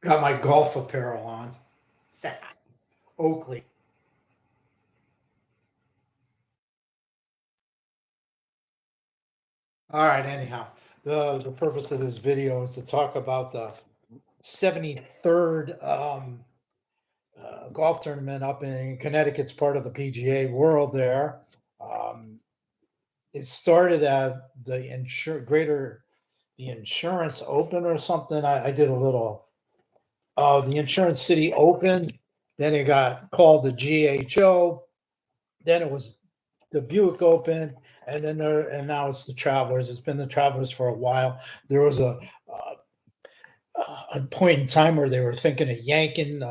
Got my golf apparel on. Oakley. All right, anyhow, the purpose of this video is to talk about the 73rd golf tournament up in Connecticut's part of the PGA world there. Um, it started at the Insurance Open or something. I did a little the Insurance City Open. Then it got called the GHO. Then it was the Buick Open, and now it's the Travelers. It's been the Travelers for a while. There was a point in time where they were thinking of yanking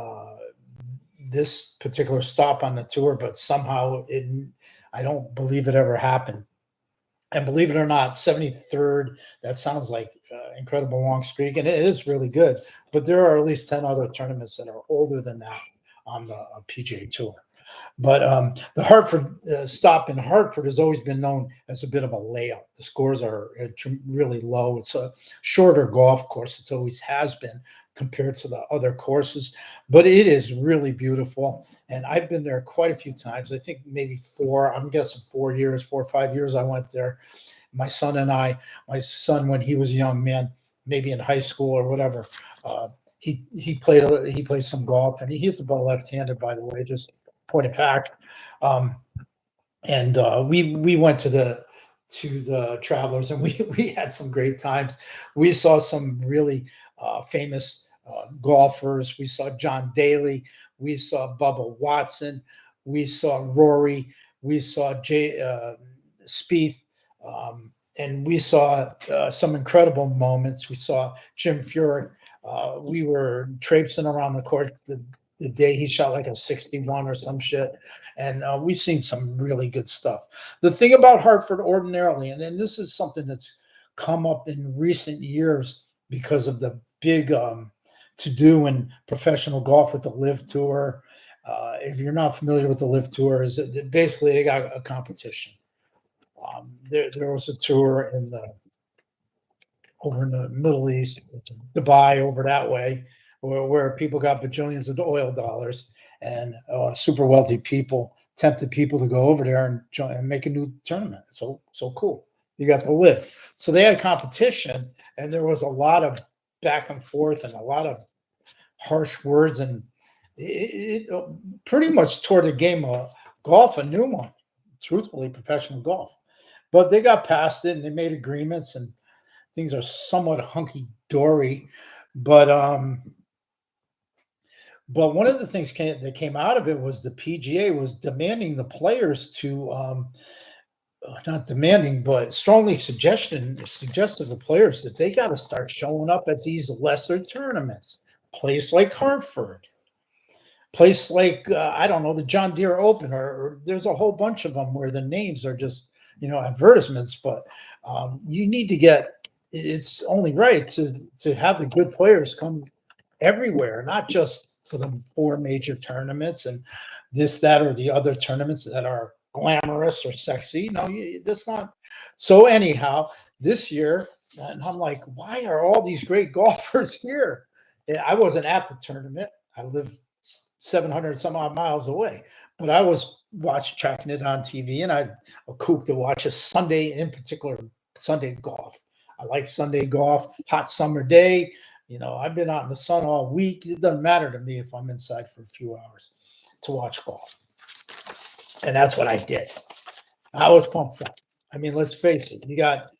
this particular stop on the tour, but somehow it I don't believe it ever happened. And believe it or not, 73rd, that sounds like incredible long streak, and it is really good. But there are at least 10 other tournaments that are older than that on the PGA Tour. But the Hartford stop in Hartford has always been known as a bit of a layup. The scores are really low. It's a shorter golf course. It always has been compared to the other courses, but it is really beautiful. And I've been there quite a few times. I think maybe four. I'm guessing 4 years, 4 or 5 years. I went there. My son and I. My son, when he was a young man, maybe in high school or whatever. He played some golf, and he hits the ball left-handed. By the way, just point of fact. Um, and we went to the Travelers, and we we had some great times. We saw some really famous golfers. We saw John Daly. We saw Bubba Watson. We saw Rory. We saw Spieth. And we saw some incredible moments. We saw Jim Furyk. We were traipsing around the court the day he shot like a 61 or some shit. And we've seen some really good stuff. The thing about Hartford ordinarily, and then this is something that's come up in recent years because of the big to do in professional golf with the Live Tour. If you're not familiar with the Live Tour, is basically they got a competition. There was a tour in the over in the Middle East, Dubai, over that way, where people got bajillions of oil dollars, and super wealthy people tempted people to go over there and join and make a new tournament. So cool. You got to live. So they had competition, and there was a lot of back and forth and a lot of harsh words, and it pretty much toward the game of golf a new one. Truthfully, professional golf. But they got past it and they made agreements, and things are somewhat hunky dory. But but one of the things that came out of it was the PGA was demanding the players to not demanding, but strongly suggested the players that they got to start showing up at these lesser tournaments. Place like Hartford, place like I don't know, the John Deere Open, or there's a whole bunch of them where the names are just advertisements. But you need to get. It's only right to have the good players come everywhere, not just to the four major tournaments and this, that, or the other tournaments that are glamorous or sexy. No, that's not. So anyhow, this year, and I'm like, why are all these great golfers here? Yeah, I wasn't at the tournament. I live 700 some odd miles away, but I was tracking it on TV, and I a kook to watch a Sunday, in particular Sunday golf. I like Sunday golf, hot summer day. I've been out in the sun all week. It doesn't matter to me if I'm inside for a few hours to watch golf. And that's what I did. I was pumped up. I mean, let's face it. You got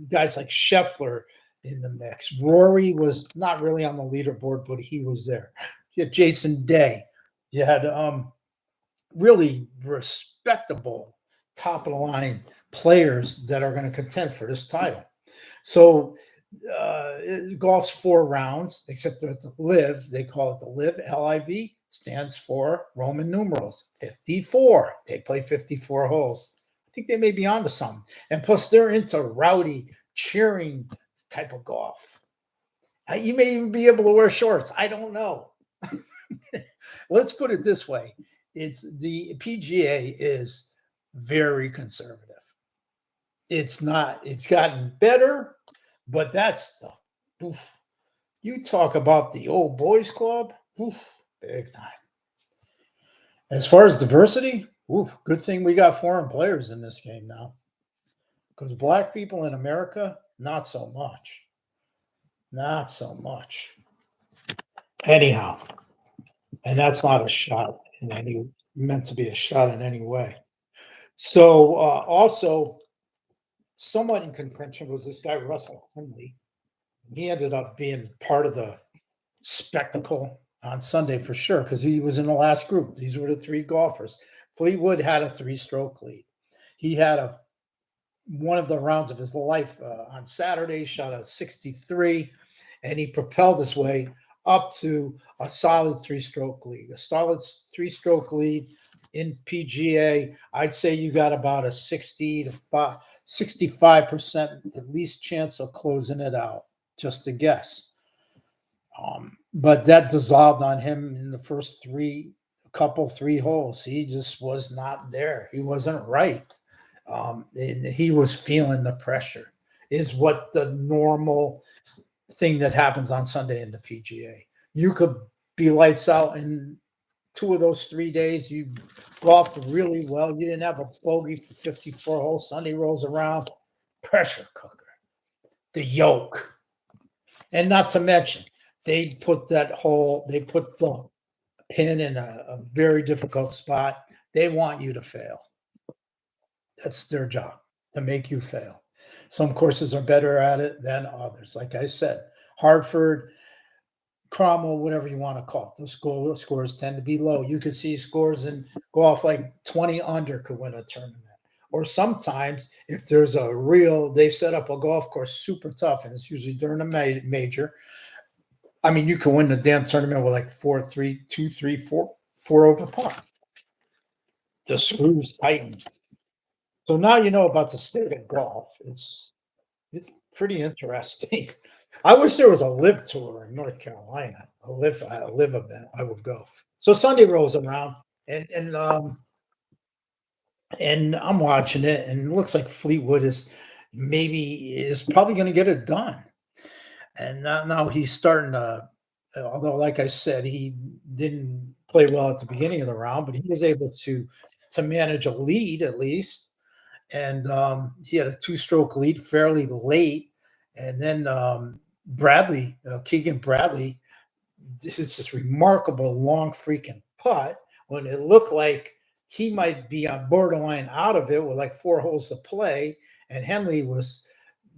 guys like Scheffler in the mix. Rory was not really on the leaderboard, but he was there. You had Jason Day. You had really respectable top of the line players that are going to contend for this title. So golf's 4 rounds, except at the Live, they call it the Live. LIV stands for Roman numerals 54. They play 54 holes. I think they may be onto something. And plus, they're into rowdy, cheering type of golf. You may even be able to wear shorts. I don't know. Let's put it this way: it's the PGA is very conservative. It's not. It's gotten better, but that's the oof, You talk about the old boys club, oof, big time. As far as diversity, oof, good thing we got foreign players in this game now. Because black people in America, not so much. Not so much. Anyhow, and that's not a shot in any meant to be a shot in any way. So also somewhat in contention was this guy Russell Henley. He ended up being part of the spectacle on Sunday for sure because he was in the last group. These were the three golfers. Fleetwood had a three-stroke lead. He had a one of the rounds of his life on Saturday, shot a 63, and he propelled his way up to a solid three-stroke lead. A solid three-stroke lead in PGA, I'd say you got about a 60 to 65% at least chance of closing it out, just a guess. But that dissolved on him in the first three holes. He just was not there. He wasn't right. And he was feeling the pressure, is what the normal thing that happens on Sunday in the PGA. You could be lights out in 2 of those 3 days. You golfed really well. You didn't have a bogey for 54 holes. Sunday rolls around, pressure cooker, the yoke. And not to mention, they put the pin in a very difficult spot. They want you to fail. That's their job, to make you fail. Some courses are better at it than others. Like I said, Hartford, Cromwell, whatever you want to call it, the scores tend to be low. You could see scores in golf like 20 under could win a tournament. Or sometimes, if there's they set up a golf course super tough, and it's usually during a major. I mean, you can win the damn tournament with like 4-3, 2-3, 4 over par. The screws tighten. So now you know about the state of golf. It's pretty interesting. I wish there was a live tour in North Carolina, a live event. I would go. So Sunday rolls around, and I'm watching it, and it looks like Fleetwood is probably going to get it done. And now he's starting to, although like I said, he didn't play well at the beginning of the round, but he was able to manage a lead at least. And he had a 2-stroke lead fairly late. And then Keegan Bradley, this is this remarkable long freaking putt when it looked like he might be on borderline out of it with like 4 holes to play. And Henley was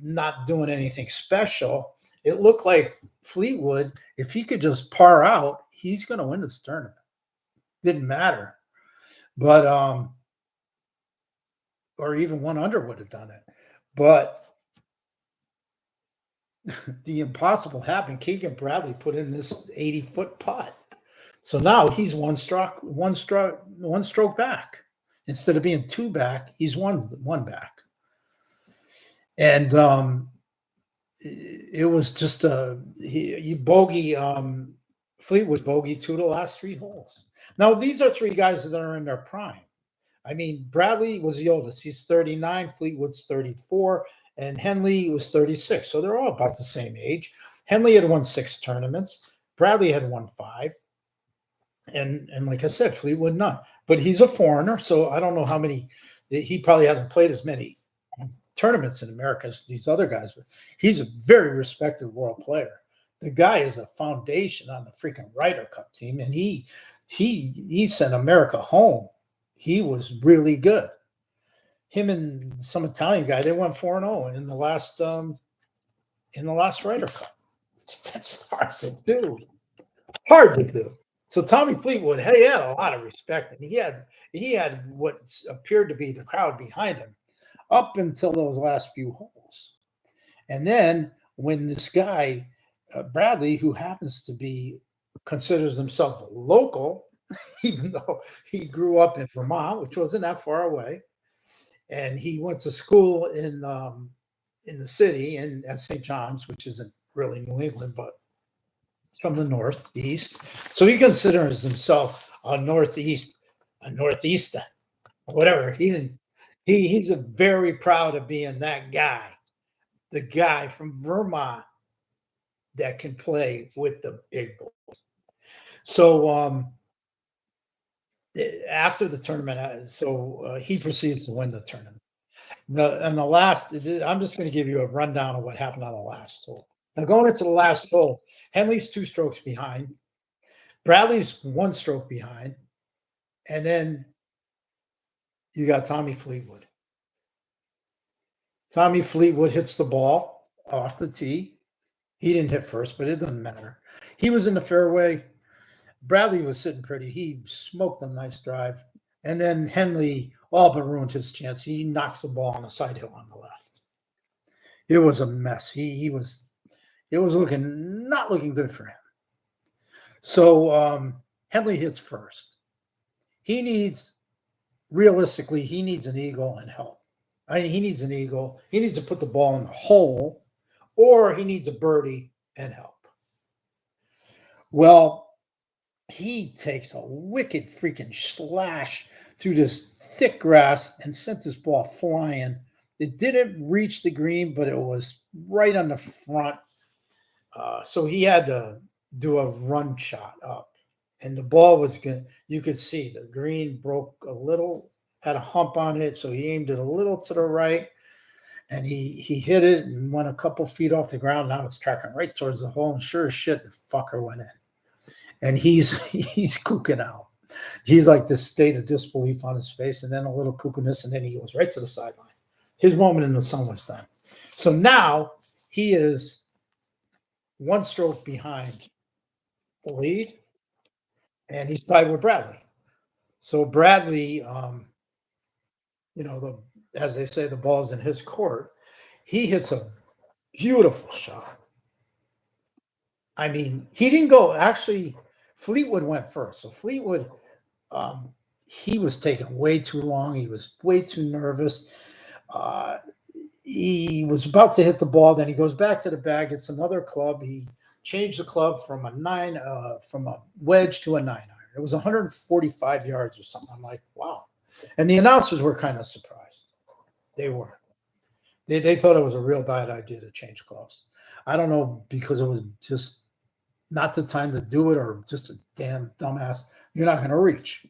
not doing anything special. It looked like Fleetwood, if he could just par out, he's going to win this tournament. Didn't matter. But, or even 1 under would have done it. But the impossible happened. Keegan Bradley put in this 80-foot putt. So now he's one stroke back. Instead of being 2 back, he's one back. And it was just Fleetwood bogey 2 of the last 3 holes. Now these are 3 guys that are in their prime. I mean, Bradley was the oldest. He's 39. Fleetwood's 34. And Henley was 36. So they're all about the same age. Henley had won 6 tournaments. Bradley had won 5. And like I said, Fleetwood none. But he's a foreigner, so I don't know how many. He probably hasn't played as many tournaments in America as these other guys, but he's a very respected world player. The guy is a foundation on the freaking Ryder Cup team, and he sent America home. He was really good. Him and some Italian guy, they went 4-0 in the last Ryder Cup. That's hard to do. Hard to do. So Tommy Fleetwood, he had a lot of respect, and he had what appeared to be the crowd behind him up until those last few holes. And then when this guy Bradley, who considers himself a local, even though he grew up in Vermont, which wasn't that far away, and he went to school in the city and at St. John's, which isn't really New England, but from the northeast. So he considers himself a northeaster, whatever. He's very proud of being that guy, the guy from Vermont that can play with the big boys. So after the tournament, he proceeds to win the tournament. The last, I'm just going to give you a rundown of what happened on the last hole. Now, going into the last hole, Henley's 2 strokes behind, Bradley's 1 stroke behind, and then you got Tommy Fleetwood. Tommy Fleetwood hits the ball off the tee. He didn't hit first, but it doesn't matter. He was in the fairway. Bradley was sitting pretty. He smoked a nice drive. And then Henley all but ruined his chance. He knocks the ball on a side hill on the left. It was a mess. It was not looking good for him. So Henley hits first. Realistically, he needs an eagle and help. He needs an eagle. He needs to put the ball in the hole, or he needs a birdie and help. Well, he takes a wicked freaking slash through this thick grass and sent this ball flying. It didn't reach the green, but it was right on the front. So he had to do a run shot up. And the ball was good. You could see the green broke a little, had a hump on it. So he aimed it a little to the right. And he hit it and went a couple feet off the ground. Now it's tracking right towards the hole. And sure as shit, the fucker went in. And he's kooking out. He's like this state of disbelief on his face, and then a little kookiness, and then he goes right to the sideline. His moment in the sun was done. So now he is 1 stroke behind the lead, and he's tied with Bradley. So Bradley, as they say, the ball's in his court. He hits a beautiful shot. I mean, he didn't go. Actually, Fleetwood went first. So Fleetwood, he was taking way too long. He was way too nervous. He was about to hit the ball. Then he goes back to the bag. It's another club. He changed the club from a wedge to a 9-iron. It was 145 yards or something. I'm like, wow. And the announcers were kind of surprised. They were. They thought it was a real bad idea to change clubs. I don't know, because it was just not the time to do it, or just a damn dumbass. You're not going to reach.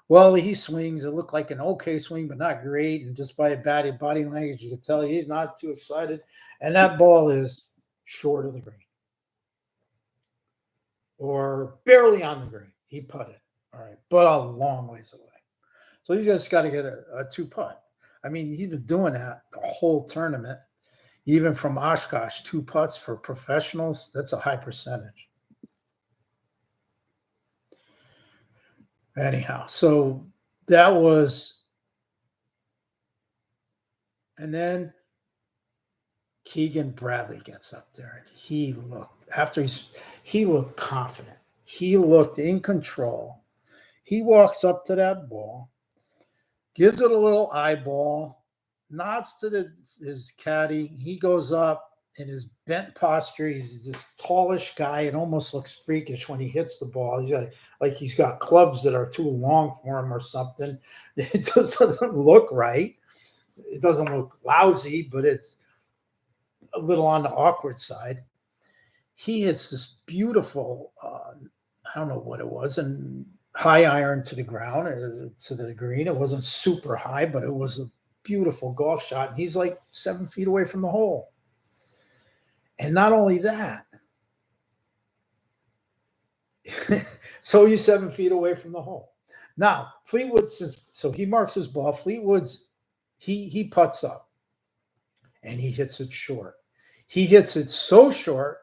Well, he swings. It looked like an okay swing, but not great. And just by body language, you could tell he's not too excited. And that ball is short of the green, or barely on the green. He putted. All right, but a long ways away. So he's just got to get a 2-putt. I mean, he's been doing that the whole tournament. Even from Oshkosh, 2 putts for professionals, that's a high percentage. Anyhow, so that was, and then Keegan Bradley gets up there, and he looked confident. He looked in control. He walks up to that ball, gives it a little eyeball, nods to his caddy. He goes up in his bent posture. He's this tallish guy. It almost looks freakish when he hits the ball. He's like he's got clubs that are too long for him or something. It just doesn't look right. It doesn't look lousy, but it's a little on the awkward side. He hits this beautiful, I don't know what it was, and high iron to the ground, to the green. It wasn't super high, but it was a beautiful golf shot. And he's like 7 feet away from the hole. And not only that, so he's 7 feet away from the hole. Now, Fleetwood, so he marks his ball. Fleetwood's, he putts up, and he hits it short. He hits it so short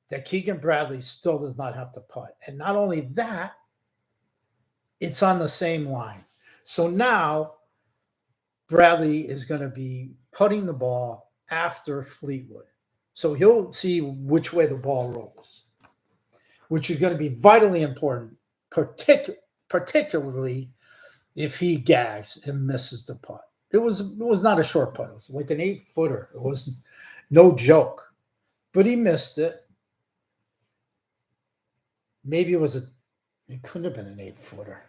that Keegan Bradley still does not have to putt. And not only that, it's on the same line. So now Bradley is going to be putting the ball after Fleetwood. So he'll see which way the ball rolls, which is going to be vitally important, particularly if he gags and misses the putt. It was not a short putt. It was like an 8-footer. It was no joke. But he missed it. Maybe it couldn't have been an 8-footer.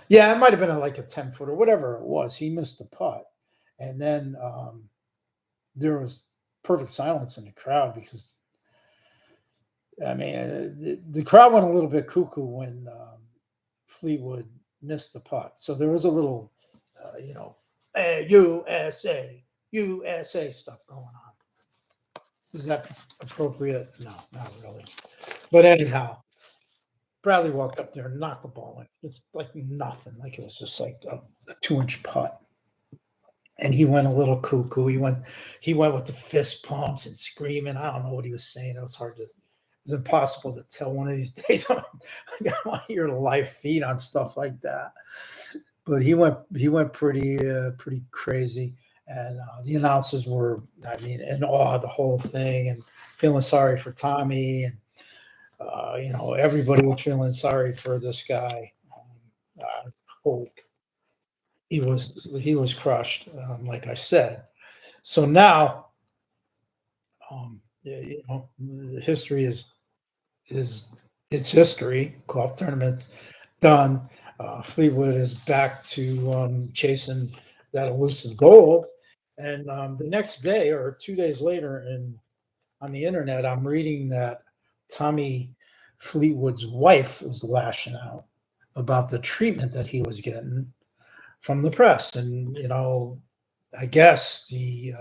Yeah, it might have been like a 10-footer, whatever it was. He missed the putt. And then there was perfect silence in the crowd, because I mean, the crowd went a little bit cuckoo when Fleetwood missed the putt. So there was a little, USA, USA stuff going on. Is that appropriate? No, not really. But anyhow, Bradley walked up there and knocked the ball in. It's like nothing. Like it was just like a 2-inch putt. And he went a little cuckoo. He went with the fist pumps and screaming. I don't know what he was saying. It was hard to. It's impossible to tell. One of these days, I want to hear the live feed on stuff like that. But he went pretty crazy, and the announcers were, I mean, in awe of the whole thing, and feeling sorry for Tommy, and everybody was feeling sorry for this guy. Hope he was crushed, like I said. So now, history is it's history. Golf tournaments done. Fleetwood is back to chasing that elusive gold. And the next day or 2 days later, on the internet, I'm reading that Tommy Fleetwood's wife was lashing out about the treatment that he was getting from the press, and I guess the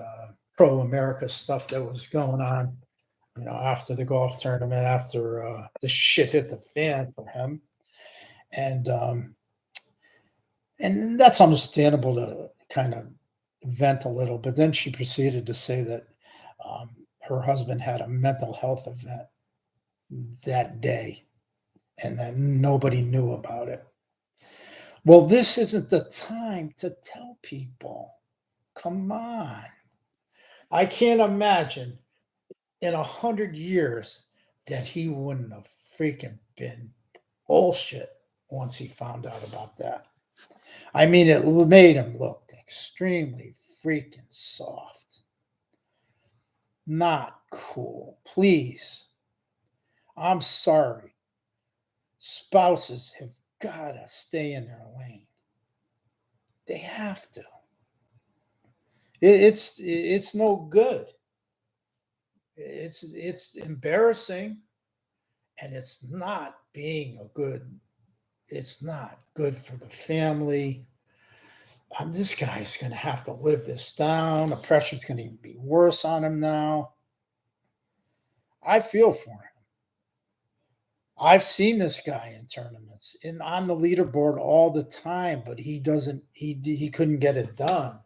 pro America stuff that was going on, after the golf tournament, after the shit hit the fan for him, and that's understandable to kind of vent a little. But then she proceeded to say that her husband had a mental health event that day, and that nobody knew about it. Well, this isn't the time to tell people. Come on. I can't imagine in 100 years that he wouldn't have freaking been bullshit once he found out about that. I mean, it made him look extremely freaking soft. Not cool. Please. I'm sorry. Spouses have got to stay in their lane. They have to. It's no good. It's embarrassing, and it's not being a good. It's not good for the family. This guy's going to have to live this down. The pressure's going to be worse on him now. I feel for him. I've seen this guy in tournaments and on the leaderboard all the time, but he doesn't. He couldn't get it done.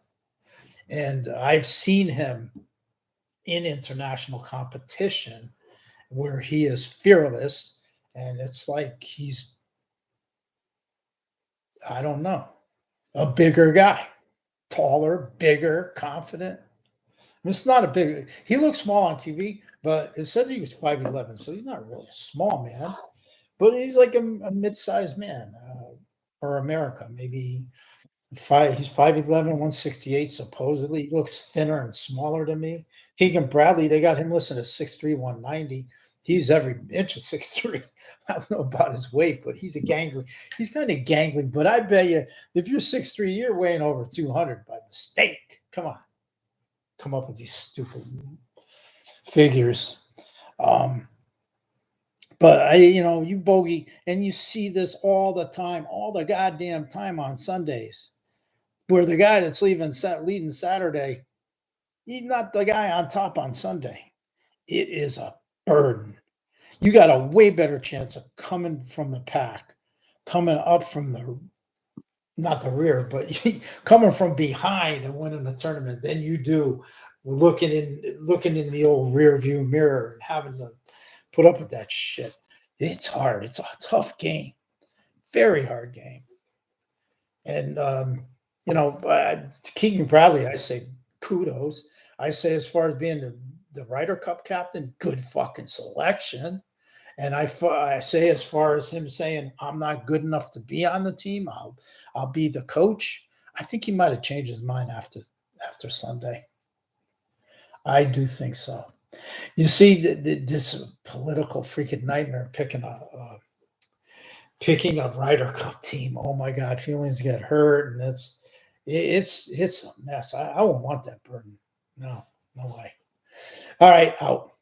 And I've seen him in international competition where he is fearless, and it's like I don't know, a bigger guy, taller, bigger, confident. It's not a big. He looks small on TV, but it said he was 5'11", so he's not really a small man, but he's like a mid-sized man for America. Maybe he's 5'11", 168 supposedly. He looks thinner and smaller to me. Keegan Bradley, they got him listed as 6'3", 190. He's every inch of 6'3". I don't know about his weight, but he's a gangly. He's kind of gangly, but I bet you if you're 6'3", you're weighing over 200 by mistake. Come on. Come up with these stupid figures. But you bogey, and you see this all the time, all the goddamn time on Sundays, where the guy that's leading Saturday, he's not the guy on top on Sunday. It is a burden. You got a way better chance of coming from the pack, coming up from not the rear, but coming from behind and winning the tournament than you do looking in the old rear view mirror and having to put up with that shit. It's hard. It's a tough game, very hard game. And to Keegan Bradley, I say kudos. I say as far as being the Ryder Cup captain, good fucking selection. And I say as far as him saying I'm not good enough to be on the team, I'll be the coach. I think he might have changed his mind after Sunday. I do think so. You see, this political freaking nightmare picking a Ryder Cup team. Oh my God, feelings get hurt, and it's a mess. I won't want that burden. No way. All right, out.